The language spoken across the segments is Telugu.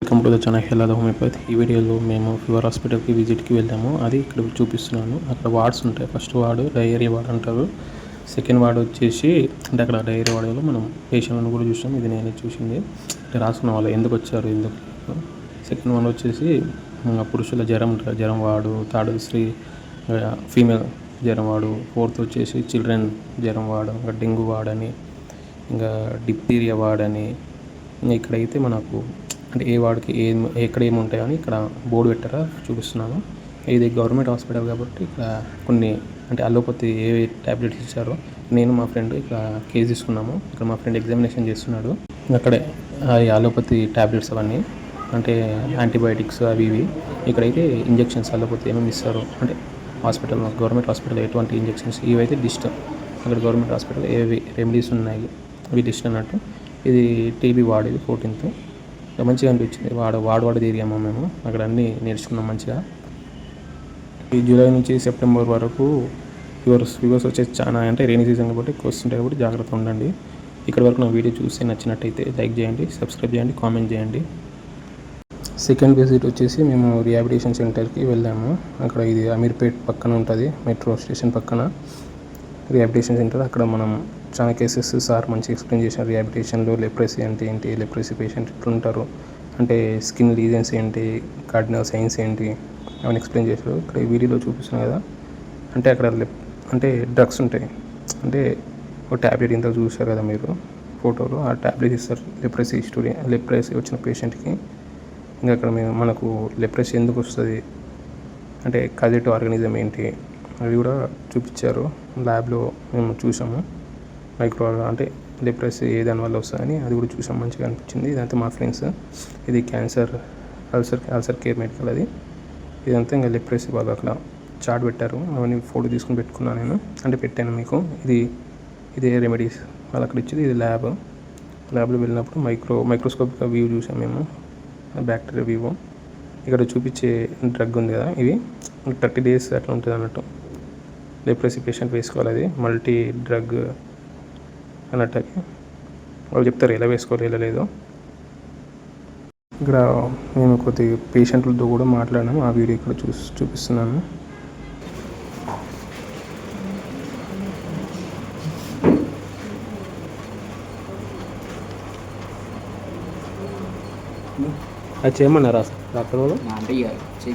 Welcome to the channel health homeopathy. ఈ వీడియోలో మేము ఫీవర్ హాస్పిటల్కి విజిట్కి వెళ్ళాము. అది ఇక్కడ చూపిస్తున్నాను. అక్కడ వార్డ్స్ ఉంటాయి. ఫస్ట్ వార్డు డయేరియా వార్డ్ అంటారు. సెకండ్ వార్డు వచ్చేసి అంటే అక్కడ డయేరియా వార్డులో మనం పేషెంట్లను కూడా చూసాం. ఇది నేను చూసింది రాసుకున్న వాళ్ళు ఎందుకు వచ్చారు ఎందుకు. సెకండ్ వన్ వచ్చేసి పురుషుల జ్వరం వార్డు, థర్డ్ శ్రీ ఫీమేల్ జ్వరం వార్డు, ఫోర్త్ వచ్చేసి చిల్డ్రన్ జ్వరం వార్డు, ఇంకా డెంగ్యూ వార్డ్ అని, ఇంకా డిప్తీరియా వార్డ్ అని. ఇక్కడైతే మనకు అంటే ఏ వార్డుకి ఎక్కడ ఏముంటాయో అని ఇక్కడ బోర్డు పెట్టారా చూపిస్తున్నాను. ఇది గవర్నమెంట్ హాస్పిటల్ కాబట్టి ఇక్కడ కొన్ని అంటే అలోపతి ఏ ట్యాబ్లెట్స్ ఇచ్చారో నేను మా ఫ్రెండ్ ఇక్కడ కేసు తీసుకున్నాము. ఇక్కడ మా ఫ్రెండ్ ఎగ్జామినేషన్ చేస్తున్నాడు. అక్కడే అలోపతి ట్యాబ్లెట్స్ అవన్నీ అంటే యాంటీబయాటిక్స్ అవి ఇవి. ఇక్కడైతే ఇంజెక్షన్స్ అలోపతి ఏమేమి ఇస్తారు అంటే హాస్పిటల్ గవర్నమెంట్ హాస్పిటల్ ఎటువంటి ఇంజెక్షన్స్ ఇవైతే డిస్ట్. అక్కడ గవర్నమెంట్ హాస్పిటల్ ఏవి రెమెడీస్ ఉన్నాయి ఇవి డిస్ట్ అన్నట్టు. ఇది టీబీ వార్డు, ఇది 14th. మంచిగా అనిపించింది. వాడు తిరిగాము మేము. అక్కడ అన్నీ నేర్చుకున్నాం మంచిగా. ఈ జూలై నుంచి సెప్టెంబర్ వరకు ఫీవర్స్ వచ్చేసి చాలా అంటే రైనీ సీజన్ కాబట్టి ఎక్కువ వస్తుంటాయి కాబట్టి జాగ్రత్తగా ఉండండి. ఇక్కడి వరకు నా వీడియో చూసి నచ్చినట్టయితే లైక్ చేయండి, సబ్స్క్రైబ్ చేయండి, కామెంట్ చేయండి. సెకండ్ విజిట్ వచ్చేసి మేము రిహాబిలిటేషన్ సెంటర్కి వెళ్ళాము. అక్కడ ఇది అమీర్పేట్ పక్కన ఉంటుంది, మెట్రో స్టేషన్ పక్కన రిహాబిలిటేషన్ సెంటర్. అక్కడ మనం చాలా కేసెస్ సార్ మంచిగా ఎక్స్ప్లెయిన్ చేశారు. రిహాబిలిటేషన్లో లెప్రసీ అంటే ఏంటి, లెప్రసీ పేషెంట్ ఎట్లుంటారు అంటే స్కిన్ రీజన్స్ ఏంటి, కార్డినల్ సైన్స్ ఏంటి అవన్నీ ఎక్స్ప్లెయిన్ చేశారు. ఇక్కడ ఈ వీడియోలో చూపిస్తున్నాను కదా అంటే అక్కడ అంటే డ్రగ్స్ ఉంటాయి. అంటే ఒక ట్యాబ్లెట్ ఇంత చూశారు కదా మీరు ఫోటోలో, ఆ ట్యాబ్లెట్ ఇస్తారు లెప్రసీ వచ్చిన పేషెంట్కి. ఇంకా అక్కడ మనకు లెప్రసీ ఎందుకు వస్తుంది అంటే కజెటివ్ ఆర్గానిజం ఏంటి అవి కూడా చూపించారు. ల్యాబ్లో మేము చూసాము. మైక్రో అంటే లెప్రసీ ఏ దానివల్ల వస్తుందని అది కూడా చూసాం. మంచిగా అనిపించింది. ఇదంతా మా ఫ్రెండ్స్. ఇది అల్సర్ కేర్ మెడికల్. అది ఇదంతా ఇంకా లెప్రసీ వాళ్ళు అక్కడ చార్ట్ పెట్టారు. అవన్నీ ఫోటో తీసుకుని పెట్టుకున్నాను నేను, అంటే పెట్టాను మీకు. ఇదే రెమెడీస్ వాళ్ళు అక్కడ ఇచ్చేది. ఇది ల్యాబ్లో వెళ్ళినప్పుడు మైక్రోస్కోపిక్ వ్యూ చూసాం మేము, బ్యాక్టీరియా వ్యూ. ఇక్కడ చూపించే డ్రగ్ ఉంది కదా, ఇది 30 days అట్లా ఉంటుంది అన్నట్టు. లెప్రసీ పేషెంట్ వేసుకోవాలి. అది మల్టీ డ్రగ్ అన్నట్టు. వాళ్ళు చెప్తారు ఎలా వేసుకోవాలి ఎలా లేదో. ఇక్కడ మేము కొద్ది పేషెంట్లతో కూడా మాట్లాడాము. ఆ వీడియో ఇక్కడ చూపిస్తున్నాను. అది చేయమన్నారా డాక్టర్ వాళ్ళు? అంటే ఇక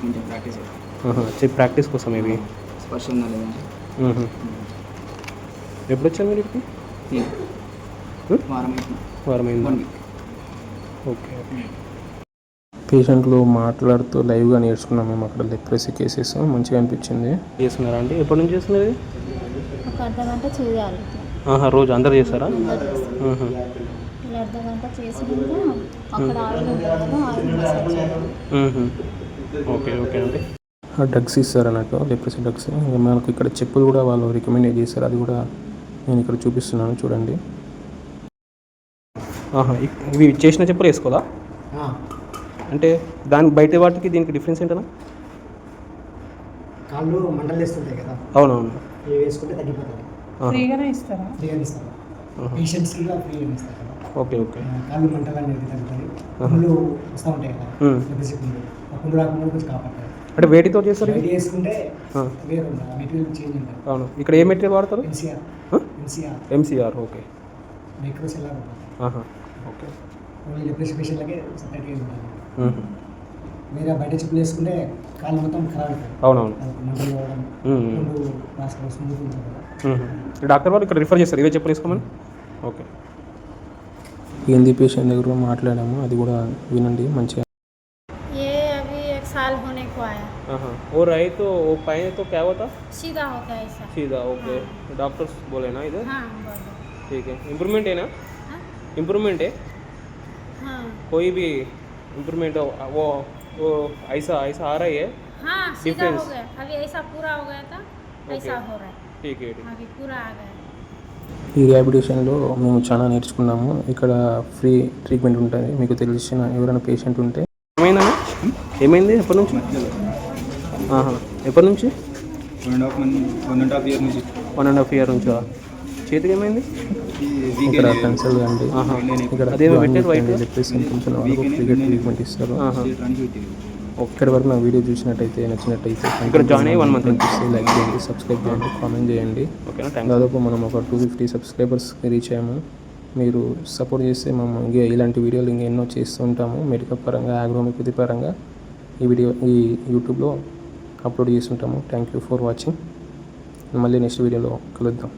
కొంచెం ప్రాక్టీస్ కోసం ఇవి స్పర్శ ఉందా లేదా. ఎప్పుడు వచ్చారు మీరు ఇక్కడికి? వారం అయింది. ఓకే. పేషెంట్లు మాట్లాడుతూ లైవ్గా నేర్చుకున్నాం మేము అక్కడ లెప్రసీ కేసెస్. మంచిగా అనిపించింది. చేస్తున్నారా అండి? ఎప్పటి నుంచి చేస్తున్నారు? ఒక అర్ధగంట చేయాలి. రోజు అందరు చేస్తారా? అర్ధగంట చేసినాక అక్కడ ఓకే అండి. డ్రగ్స్ ఇస్తారు అన్నట్టు, లెప్రసీ డ్రగ్స్. మనకు ఇక్కడ చెప్పులు కూడా వాళ్ళు రికమెండ్ చేస్తారు. అది కూడా నేను ఇక్కడ చూపిస్తున్నాను చూడండి. ఇవి చేసిన చెప్పులు వేసుకోవాలా అంటే దాని బయట వాటికి దీనికి డిఫరెన్స్ ఏంటన్నా? కాళ్ళు మంటలు వేస్తుంటాయి కదా. అవునవును. ఇవి వేసుకుంటే తగ్గిపోతుంది. ఫ్రీగానే ఇస్తారా? ఫ్రీగానే ఇస్తారు. పేషెంట్స్కి కూడా ఫ్రీగానే ఇస్తారు. ఓకే. కాళ్ళు మంటలు అనేది తగ్గుతాయి. పుండ్లు వస్తూ ఉంటాయి కదా, ఆ పుండ్లు రాకుండా కొంచెం కాపాడతాయి. అంటే వేటితో చేస్తారు? వేడి వేసుకుంటే వేరే మెటీరియల్ చేంజ్ ఉంటుంది. అవును. ఇక్కడ ఏ మెటీరియల్ వాడతారు? MCR. Okay. Microcellular okay. Only leprosy పేషెంట్లకే సపరేట్గా ఉంటుంది. వేరే బయట చెప్పులు వేసుకుంటే కాళ్ళు మొత్తం ఖరాబ్ అవుతాయి. అవునవును. మంటలు పోవడం, పుండ్లు రాసుకోవడం స్మూత్ ఉంటుంది. డాక్టర్ వాళ్ళు ఇక్కడ రిఫర్ చేస్తారు ఇవే చెప్పులు వేసుకోమని. ఓకే. హిందీ పేషెంట్ దగ్గర మాట్లాడాము, అది కూడా వినండి మంచిగా. अभी 1 साल होने को आया। वो रहे तो वो पाए तो क्या होता? सीधा होता है ऐसा। सीधा. ओके. डॉक्टर्स बोले ना इधर? हाँ बोलो। ठीक है. इम्प्रूवमेंट है ना? इम्प्रूवमेंट है? हाँ कोई भी इम्प्रूवमेंट वो ऐसा आ रही है? हाँ सीधा हो गया। अभी ऐसा पूरा हो गया था, ऐसा हो रहा है. ठीक है. अभी पूरा आ गया. ఈ రిహాబిలిటేషన్లో మేము చాలా నేర్చుకున్నాము. ఇక్కడ ఫ్రీ ట్రీట్మెంట్ ఉంటుంది. మీకు తెలిసిన ఎవరైనా పేషెంట్ ఉంటే ఏమైంది ఎప్పటి నుంచి? ఎప్పటి నుంచి? 1.5 year నుంచి. 1.5 year నుంచా? చేతికి ఏమైంది? ఇక్కడ పెన్సిల్ అండి, ఇక్కడ అదేమో పెట్టారు వైట్ క్రికెట్ ట్రీట్మెంట్ ఇస్తారు. ఇక్కడి వరకు నా వీడియో చూసినట్టయితే నచ్చినట్టయితే ఇక్కడ జాయిన్ అయ్యి 1 month అనిపిస్తే లైక్ చేయండి, సబ్స్క్రైబ్ చేయండి, కామెంట్ చేయండి. ఓకేనా? థ్యాంక్ దాదాపు మనం ఒక 250 సబ్స్క్రైబర్స్కి రీచ్ అయ్యాము. మీరు సపోర్ట్ చేస్తే మేము ఇంకా ఇలాంటి వీడియోలు ఇంకా ఎన్నో చేస్తూ ఉంటాము. మెడికల్ పరంగా, అగ్రోమెపతి పరంగా ఈ యూట్యూబ్లో అప్లోడ్ చేస్తుంటాము. Thank you for watching. మళ్ళీ నెక్స్ట్ వీడియోలో కలుద్దాం.